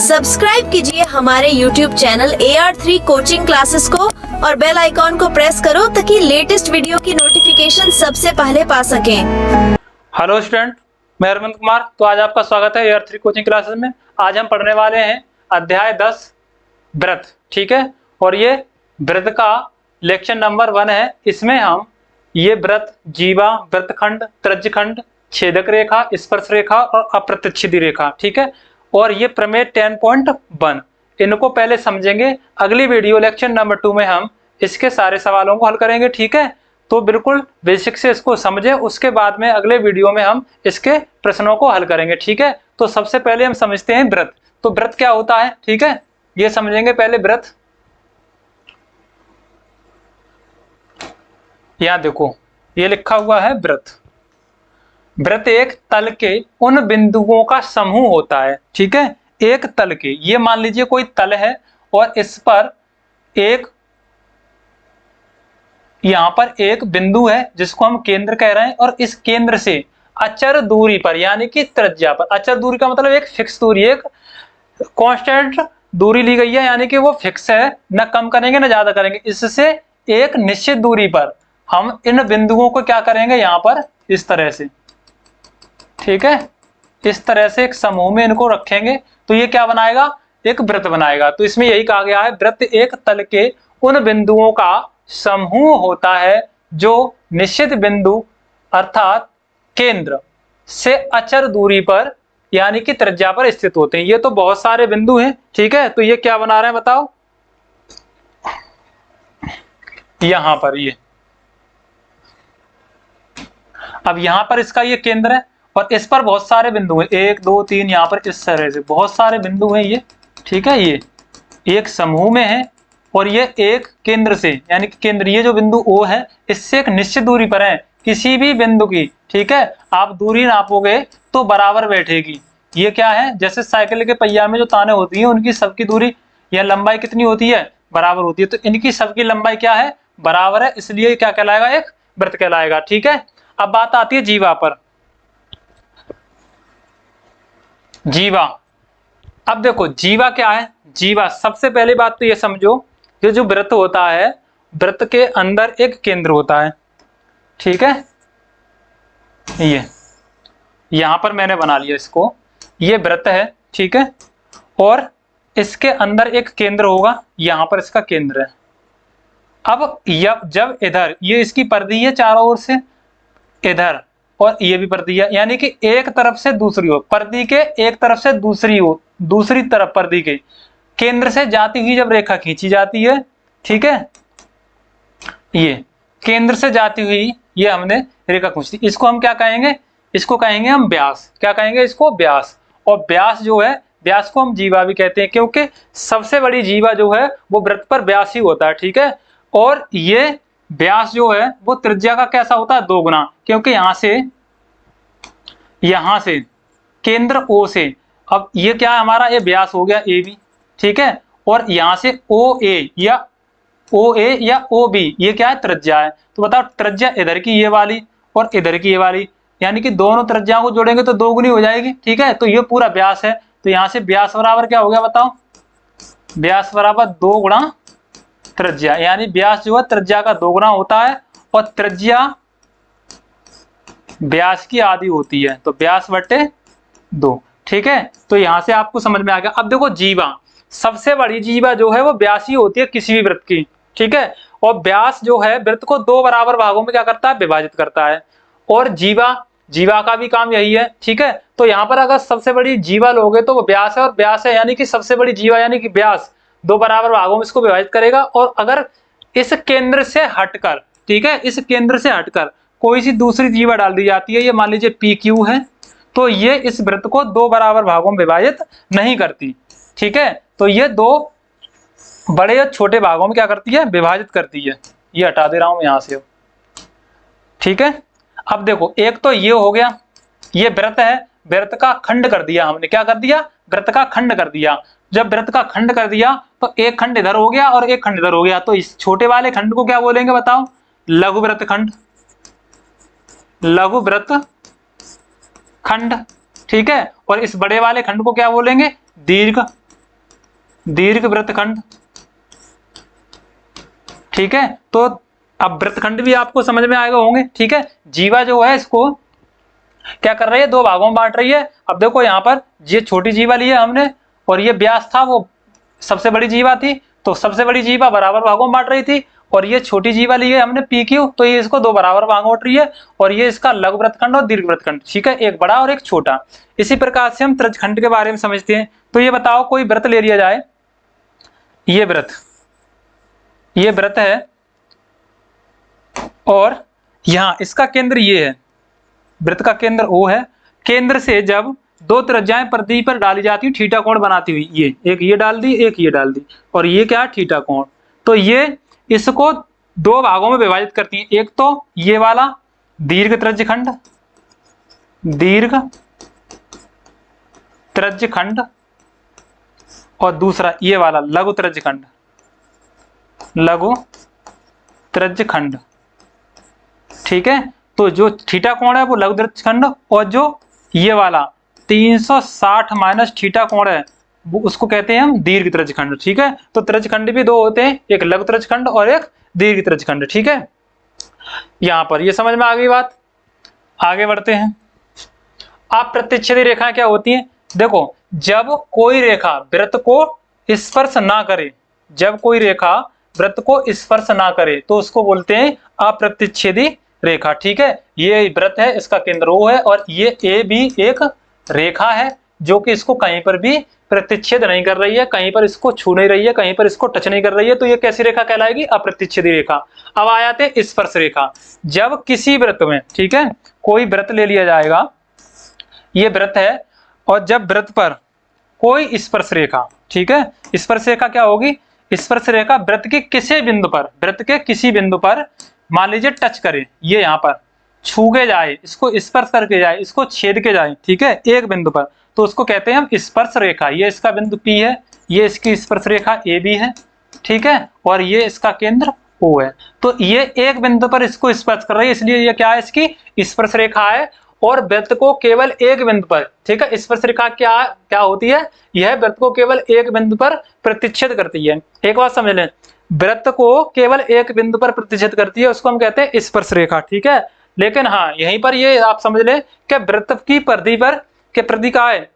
Subscribe कीजिए हमारे YouTube channel AR3 coaching classes को और बेल आइकॉन को प्रेस करो ताकि लेटेस्ट वीडियो की नोटिफिकेशन सबसे पहले पा सकें। हेलो स्टूडेंट, मैं अरविंद कुमार। तो आज आपका स्वागत है AR3 कोचिंग क्लासेस में। आज हम पढ़ने वाले हैं अध्याय 10 व्रत। ठीक है, और ये व्रत का लेक्चर नंबर 1 है। इसमें हम ये व्रत, जीवा, व्रतखंड, तृज्यखंड, छेदक रेखा, स्पर्श रेखा और अप्रतिच्छेदी रेखा, ठीक है, और ये प्रमेय 10.1 इनको पहले समझेंगे। अगली वीडियो लेक्चर नंबर 2 में हम इसके सारे सवालों को हल करेंगे। ठीक है, तो बिल्कुल बेसिक से इसको समझें, उसके बाद में अगले वीडियो में हम इसके प्रश्नों को हल करेंगे। ठीक है, तो सबसे पहले हम समझते हैं व्रत। तो व्रत क्या होता है, ठीक है, ये समझेंगे पहले व्रत। यहां देखो, ये लिखा हुआ है व्रत। व्रत एक तल के उन बिंदुओं का समूह होता है। ठीक है, एक तल के, ये मान लीजिए कोई तल है और इस पर एक, यहां पर एक बिंदु है जिसको हम केंद्र कह रहे हैं, और इस केंद्र से अचर दूरी पर यानी कि त्रिज्या पर, अचर दूरी का मतलब एक फिक्स दूरी, एक कांस्टेंट दूरी ली गई है, यानी कि वो फिक्स है, न कम करेंगे न ज्यादा करेंगे। इससे एक निश्चित दूरी पर हम इन बिंदुओं को क्या करेंगे, यहां पर इस तरह से, ठीक है, इस तरह से एक समूह में इनको रखेंगे तो ये क्या बनाएगा, एक वृत्त बनाएगा। तो इसमें यही कहा गया है, वृत्त एक तल के उन बिंदुओं का समूह होता है जो निश्चित बिंदु अर्थात केंद्र से अचर दूरी पर यानी कि त्रिज्या पर स्थित होते हैं। ये तो बहुत सारे बिंदु हैं। ठीक है, तो ये क्या बना रहे हैं बताओ, यहां पर ये, अब यहां पर इसका ये केंद्र है और इस पर बहुत सारे बिंदु हैं, 1 2 3, यहां पर इस तरह से बहुत सारे बिंदु हैं ये। ठीक है, ये एक समूह में है और ये एक केंद्र से यानी कि केंद्र, ये जो बिंदु O है इससे एक निश्चित दूरी पर है किसी भी बिंदु की। ठीक है, आप दूरी नापोगे तो बराबर बैठेगी। ये क्या है, जैसे साइकिल के पहिया में जो ताने होती हैं उनकी सबकी दूरी या लंबाई कितनी होती है, बराबर होती है। तो इनकी सबकी लंबाई क्या है, बराबर है, इसलिए क्या कहलाएगा, एक वृत्त कहलाएगा। ठीक है, अब बात आती है जीवा पर। जीवा, अब देखो जीवा क्या है। जीवा, सबसे पहली बात तो ये समझो, ये जो वृत्त होता है, वृत्त के अंदर एक केंद्र होता है। ठीक है, ये यहां पर मैंने बना लिया इसको, ये वृत्त है। ठीक है, और इसके अंदर एक केंद्र होगा, यहां पर इसका केंद्र है। अब जब इधर ये इसकी परिधि है चारों ओर से, इधर और ये भी परिधि है, यानी कि एक तरफ से दूसरी ओर, परिधि के एक तरफ से दूसरी ओर, दूसरी तरफ परिधि के केंद्र से जाती हुई जब रेखा खींची जाती है, ठीक है, ये केंद्र से जाती हुई ये हमने रेखा खींची, इसको हम क्या कहेंगे, इसको कहेंगे हम व्यास। क्या कहेंगे इसको, व्यास। और व्यास जो है, व्यास को हम जीवा भी कहते हैं, क्योंकि सबसे बड़ी जीवा जो है वो वृत्त पर व्यास ही होता है। ठीक है, और ये व्यास जो है वो त्रिज्या का कैसा होता है, 2 गुना, क्योंकि यहां से केंद्र O से, अब ये क्या है हमारा, ये व्यास हो गया AB। ठीक है, और यहां से OA या OB, ये क्या है, त्रिज्या है। तो बताओ, त्रिज्या इधर की ये वाली और इधर की ये वाली, यानी कि दोनों त्रिज्याओं को जोड़ेंगे तो 2 गुनी हो जाएगी। ठीक है, तो ये पूरा व्यास है। तो यहां से व्यास बराबर क्या हो गया बताओ, व्यास बराबर 2 गुणा त्रिज्या, यानी व्यास जो है त्रिज्या का 2 गुना होता है और त्रिज्या व्यास की आधी होती है, तो व्यास बटे 2। ठीक है, तो यहां से आपको समझ में आ गया। अब देखो जीवा, सबसे बड़ी जीवा जो है वो व्यास ही होती है किसी भी वृत्त की। ठीक है, और व्यास जो है वृत्त को 2 बराबर भागों में क्या करता है, विभाजित करता है। और जीवा का भी काम यही है। ठीक है, तो यहाँ पर अगर सबसे बड़ी जीवा लोगे तो वो व्यास है, और व्यास है यानी कि सबसे बड़ी जीवा यानी कि व्यास 2 बराबर भागों में इसको विभाजित करेगा। और अगर इस केंद्र से हटकर, ठीक है, इस केंद्र से हटकर कोई सी दूसरी जीवा डाल दी जाती है, ये मान लीजिए PQ है, तो ये इस वृत्त को 2 बराबर भागों में विभाजित नहीं करती। ठीक है, तो ये 2 बड़े या छोटे भागों में क्या करती है, विभाजित करती है। ये हटा दे रहा हूं यहां से। ठीक है, अब देखो, एक तो ये हो गया, ये वृत्त है, वृत्त का खंड कर दिया हमने। क्या कर दिया, वृत्त का खंड कर दिया। जब वृत्त का खंड कर दिया तो एक खंड इधर हो गया और एक खंड इधर हो गया, तो इस छोटे वाले खंड को क्या बोलेंगे बताओ, लघु वृत्त खंड, लघु वृत्त खंड। ठीक है, और इस बड़े वाले खंड को क्या बोलेंगे, दीर्घ दीर्घ वृत्तखंड। ठीक है, तो अब वृत्तखंड भी आपको समझ में आएगा होंगे। ठीक है, जीवा जो है इसको क्या कर रही है, दो भागों में बांट रही है। अब देखो यहाँ पर ये छोटी जीवा ली है हमने और ये व्यास था वो सबसे बड़ी जीवा थी, तो सबसे बड़ी जीवा बराबर भागों में बांट रही थी, और ये छोटी जीवा ली है हमने पी क्यू, तो ये इसको दो बराबर भागों में बांट रही है, और ये इसका लघु वृत्तखंड और दीर्घ वृत्तखंड। ठीक है, एक बड़ा और एक छोटा। इसी प्रकार से हम त्रिज्यखंड के बारे में समझते हैं। तो ये बताओ, कोई व्रत ले लिया जाए, ये व्रत है और यहाँ इसका केंद्र ये है, वृत्त का केंद्र O है। केंद्र से जब दो त्रिज्याएं प्रति पर डाली जाती है थीटा कोण बनाती हुई, ये एक ये डाल दी, एक ये डाल दी, और ये क्या है, थीटा कोण। तो ये इसको दो भागों में विभाजित करती है। एक तो ये वाला दीर्घ त्रिज्यखंड, और दूसरा ये वाला लघु त्रिज्यखंड। ठीक है, तो जो थीटा कोण है वो लघु त्रिज्यखंड, और जो ये वाला 360 माइनस थीटा कोण है वो उसको कहते हैं हम दीर्घ त्रिज्यखंड। ठीक है, तो त्रिज्यखंड भी दो होते हैं, एक लघु त्रिज्यखंड और एक दीर्घ त्रिज्यखंड। ठीक है, यहां पर ये समझ में आ गई बात। आगे बढ़ते हैं। आप प्रतिच्छेदी रेखाएं क्या होती हैं? देखो, जब कोई रेखा वृत्त को स्पर्श ना करे, तो उसको बोलते हैं अप्रतिच्छेदी रेखा। ठीक है, ये व्रत है, इसका केंद्र O है, और ये A भी एक रेखा है जो कि इसको कहीं पर भी प्रतिच्छेद नहीं कर रही है, कहीं पर इसको छू नहीं रही है, कहीं पर इसको टच नहीं कर रही है, तो ये कैसी रेखा कहलाएगी? अप्रतिच्छेदी रेखा। अब आ जाते हैं स्पर्श रेखा। जब किसी व्रत में, ठीक है, कोई व्रत ले लिया जाएगा, ये व्रत है, और जब व्रत पर कोई स्पर्श रेखा, ठीक है, स्पर्श रेखा क्या होगी? स्पर्श रेखा व्रत के किसी बिंदु पर मान लीजिए टच करे, ये यहाँ पर छू के जाए, इसको स्पर्श करके जाए, इसको छेद के जाए, ठीक है, एक बिंदु पर, तो उसको कहते हैं हम स्पर्श रेखा। ये इसका बिंदु P है, ये इसकी स्पर्श रेखा AB है, ठीक है, और ये इसका केंद्र O है। तो ये एक बिंदु पर इसको स्पर्श कर रही है, इसलिए ये क्या है? इसकी स्पर्श रेखा है। और वृत्त को केवल एक बिंदु पर, ठीक है, स्पर्श रेखा क्या होती है? यह वृत्त को केवल एक बिंदु पर प्रतिच्छेद करती है। एक बात समझ लें, वृत्त को केवल एक बिंदु पर प्रतिच्छेद करती है, उसको हम कहते हैं स्पर्श रेखा। ठीक है, लेकिन हाँ, यहीं पर ये आप समझ लें कि वृत्त की परिधि पर के प्रति का है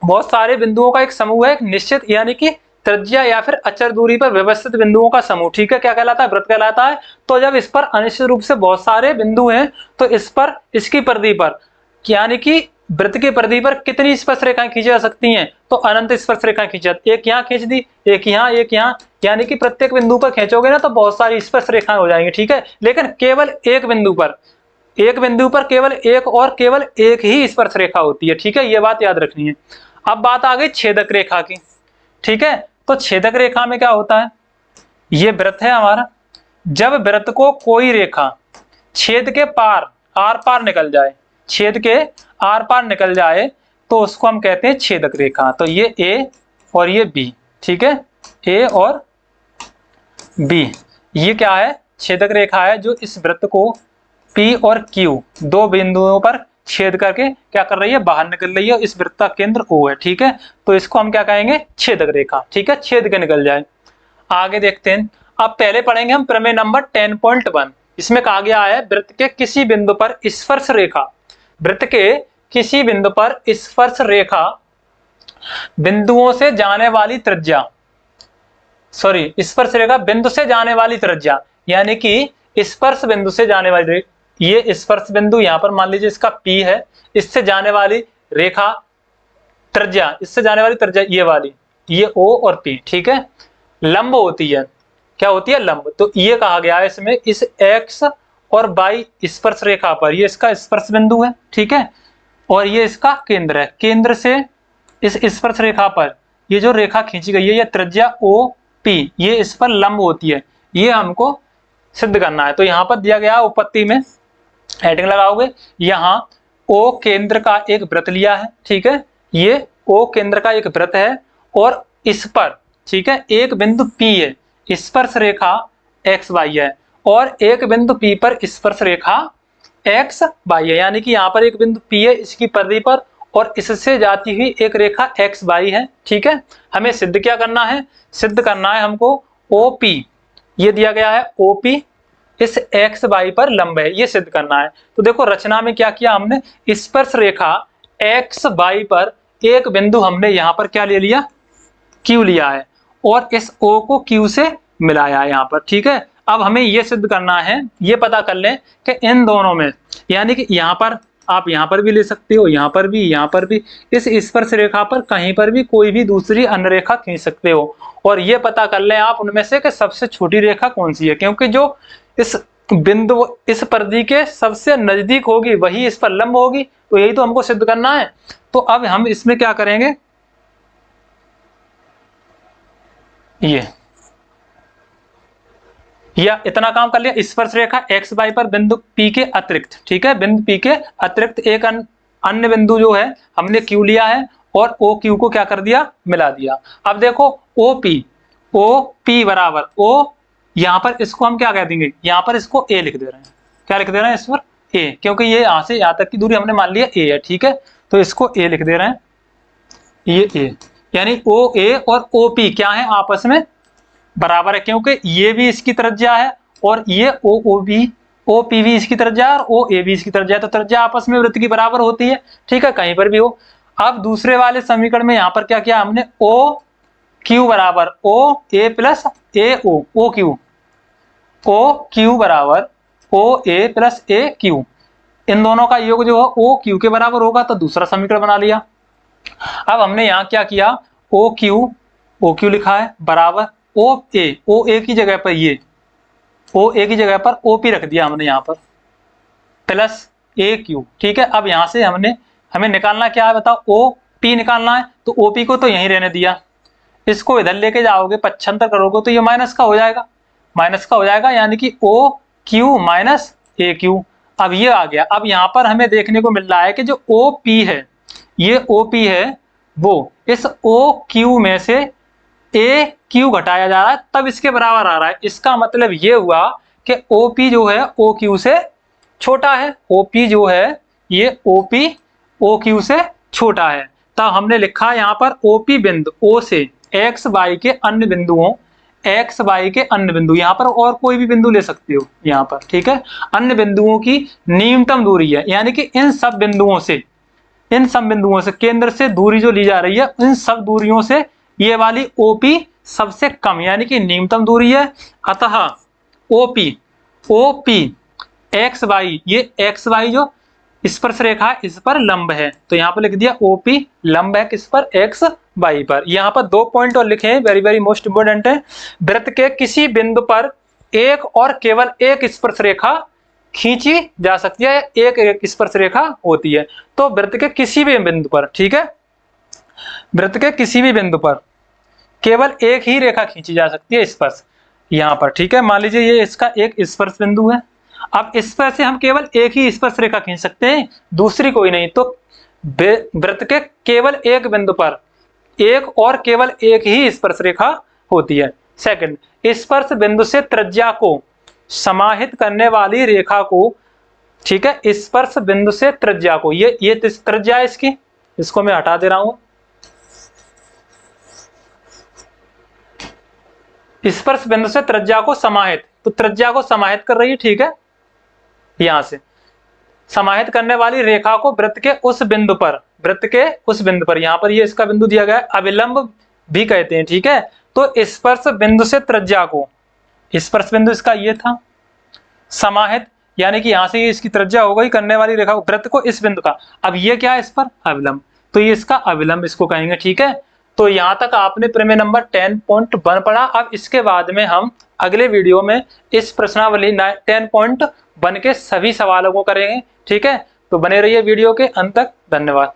बहुत सारे बिंदुओं का एक समूह है, एक निश्चित यानी कि त्रिज्या या फिर अचर दूरी पर व्यवस्थित बिंदुओं का समूह। ठीक है, क्या कहलाता है? वृत्त कहलाता है। तो जब इस पर अनिश्चित रूप से बहुत सारे बिंदु हैं, तो इस पर इसकी परिधि पर यानी कि वृत्त की परिधि पर कितनी स्पर्श रेखाएं खींची जा सकती हैं? तो अनंत स्पर्श रेखाएं खींची जाती। एक यहाँ खींच दी, एक यहाँ, एक यहाँ, यानी कि प्रत्येक बिंदु पर खींचोगे ना तो बहुत सारी स्पर्श रेखाएं हो जाएंगी। ठीक है, लेकिन केवल एक बिंदु पर केवल एक ही स्पर्श रेखा होती है। ठीक है, ये बात याद रखनी है। अब बात आ गई छेदक रेखा की। ठीक है, तो छेदक रेखा में क्या होता है? ये वृत्त है हमारा, जब वृत्त को कोई रेखा छेद के आर पार निकल जाए तो उसको हम कहते हैं छेदक रेखा। तो ये A और ये B, ठीक है, A और B, ये क्या है? छेदक रेखा है जो इस वृत्त को P और Q दो बिंदुओं पर छेद करके क्या कर रही है? बाहर निकल रही है। इस वृत्त का केंद्र O है। ठीक है, तो इसको हम क्या कहेंगे? छेदक रेखा। ठीक है, छेद के निकल जाए। आगे देखते हैं। अब पहले पढ़ेंगे हम प्रमेय नंबर 10.1। इसमें कहा गया है वृत्त के किसी बिंदु पर स्पर्श रेखा बिंदुओं से जाने वाली त्रिज्या, स्पर्श रेखा बिंदु से जाने वाली त्रिज्या, यानी कि स्पर्श बिंदु से जाने वाली, ये स्पर्श बिंदु यहाँ पर मान लीजिए इसका P है, इससे जाने वाली रेखा त्रिज्या, ये वाली, ये O और P, ठीक है, लंब होती है। क्या होती है? लंब। तो ये कहा गया है इसमें, इस X और Y स्पर्श रेखा पर ये इसका स्पर्श बिंदु है, ठीक है, और ये इसका केंद्र है। केंद्र से इस स्पर्श रेखा पर ये जो रेखा खींची गई है, ये त्रिज्या OP, ये इस पर लंब होती है। ये हमको सिद्ध करना है। तो यहाँ पर दिया गया उपपत्ति में हेडिंग लगाओगे, यहाँ O केंद्र का एक वृत्त लिया है, ठीक है, ये O केंद्र का एक वृत्त है, और इस पर, ठीक है, एक बिंदु P है, स्पर्श रेखा XY है, और एक बिंदु P पर स्पर्श रेखा XY है, यानी कि यहाँ पर एक बिंदु P है इसकी परिधि पर, और इससे जाती हुई एक रेखा एक्स वाई है, ठीक है। हमें सिद्ध क्या करना है, सिद्ध करना है हमको OP, ये दिया गया है OP इस एक्स वाई पर लंब है, ये सिद्ध करना है। तो देखो रचना में क्या किया हमने, स्पर्श रेखा एक्स वाई पर एक बिंदु हमने यहाँ पर क्या ले लिया, Q लिया है, और इस O को Q से मिलाया है यहाँ पर, ठीक है। अब हमें ये सिद्ध करना है, ये पता कर लें कि इन दोनों में, यानी कि यहाँ पर आप यहाँ पर भी ले सकते हो, यहाँ पर भी, यहाँ पर भी, इस स्पर्श रेखा पर कहीं पर भी कोई भी दूसरी अन्य रेखा खींच सकते हो, और ये पता कर लें आप उनमें से कि सबसे छोटी रेखा कौन सी है, क्योंकि जो इस बिंदु इस परिधि के सबसे नजदीक होगी वही इस पर लंब होगी। तो यही तो हमको सिद्ध करना है। तो अब हम इसमें क्या करेंगे, ये या इतना काम कर लिया, स्पर्श रेखा एक्स वाई पर बिंदु P के अतिरिक्त, ठीक है, बिंदु P के अतिरिक्त एक अन्य बिंदु जो है हमने Q लिया है और OQ को क्या कर दिया, मिला दिया। अब देखो OP बराबर O, यहाँ पर इसको हम क्या कह देंगे, यहाँ पर इसको A लिख दे रहे हैं, क्या लिख दे रहे हैं इस पर A, क्योंकि ये यहाँ से यहाँ तक की दूरी हमने मान लिया A है, ठीक है। तो इसको A लिख दे रहे हैं, ये A, यानी OA और OP क्या है, आपस में बराबर है, क्योंकि ये भी इसकी त्रिज्या है और ये OP भी इसकी त्रिज्या है और OA भी इसकी त्रिज्या है, तो त्रिज्या आपस में वृत्त की बराबर होती है, ठीक है, कहीं पर भी हो। अब दूसरे वाले समीकरण में यहाँ पर क्या किया हमने, OQ बराबर OA प्लस AO, OQ बराबर OA प्लस AQ, इन दोनों का योग जो है OQ के बराबर होगा, तो दूसरा समीकरण बना लिया। अब हमने यहाँ क्या किया, OQ लिखा है बराबर OA की जगह पर, ये OA की जगह पर OP रख दिया हमने यहाँ पर, प्लस AQ, ठीक है। अब यहाँ से हमें निकालना क्या है बताओ, OP निकालना है, तो OP को तो यहीं रहने दिया, इसको इधर लेके जाओगे पक्षांतर करोगे तो ये माइनस का हो जाएगा, यानी कि OQ माइनस AQ। अब ये आ गया। अब यहाँ पर हमें देखने को मिल रहा है कि जो OP है, ये OP है, वो इस OQ में से AQ घटाया जा रहा है, तब इसके बराबर आ रहा है। इसका मतलब ये हुआ कि OP जो है OQ से छोटा है, OP जो है ये OP OQ से छोटा है। तब हमने लिखा है यहाँ पर OP बिंदु O से एक्स वाई के अन्य बिंदुओं, यहाँ पर और कोई भी बिंदु ले सकते हो यहाँ पर, ठीक है, अन्य बिंदुओं की न्यूनतम दूरी है, यानी कि इन सब बिंदुओं से केंद्र से दूरी जो ली जा रही है, इन सब दूरियों से ये वाली OP सबसे कम, यानी कि न्यूनतम दूरी है। अतः OP एक्स वाई, ये एक्स वाई जो स्पर्श रेखा है इस पर लंब है, तो यहाँ पर लिख दिया OP लंब है किस पर, एक्स वाई पर। यहाँ पर 2 पॉइंट और लिखे हैं, वेरी वेरी मोस्ट इंपोर्टेंट है। वृत्त के किसी बिंदु पर एक और केवल एक स्पर्श रेखा खींची जा सकती है, एक स्पर्श रेखा होती है। तो वृत्त के किसी भी बिंदु पर, ठीक है, वृत्त के किसी भी बिंदु पर केवल एक ही रेखा खींची जा सकती है, स्पर्श यहाँ पर, ठीक है। मान लीजिए ये इसका एक स्पर्श बिंदु है, अब इस पर से हम केवल एक ही स्पर्श रेखा खींच सकते हैं, दूसरी कोई नहीं। तो वृत्त के केवल एक बिंदु पर एक और केवल एक ही स्पर्श रेखा होती है। सेकंड, स्पर्श बिंदु से त्रिज्या को समाहित करने वाली रेखा को, ठीक है, स्पर्श बिंदु से त्रिज्या को, ये त्रिज्या है इसकी, इसको मैं हटा दे रहा हूं। स्पर्श बिंदु से त्रिज्या को समाहित, तो त्रिज्या को समाहित कर रही है, ठीक है, यहां से समाहित करने वाली रेखा को वृत्त के उस बिंदु पर, यहां पर ये इसका बिंदु दिया गया है, अविलंब भी कहते हैं, ठीक है। तो स्पर्श बिंदु से त्रिज्या को, स्पर्श बिंदु इसका ये था, समाहित यानी कि यहां से ये इसकी त्रिज्या हो गई, करने वाली रेखा वृत्त को इस बिंदु का, अब ये क्या है इस पर अविलंब, तो ये इसका अविलंब इसको कहेंगे, ठीक है। तो यहां तक आपने प्रमेय नंबर 10.1 पढ़ा। अब इसके बाद में हम अगले वीडियो में इस प्रश्नावली 10.1 के सभी सवालों को करेंगे, ठीक है। तो बने रहिए वीडियो के अंत तक, धन्यवाद।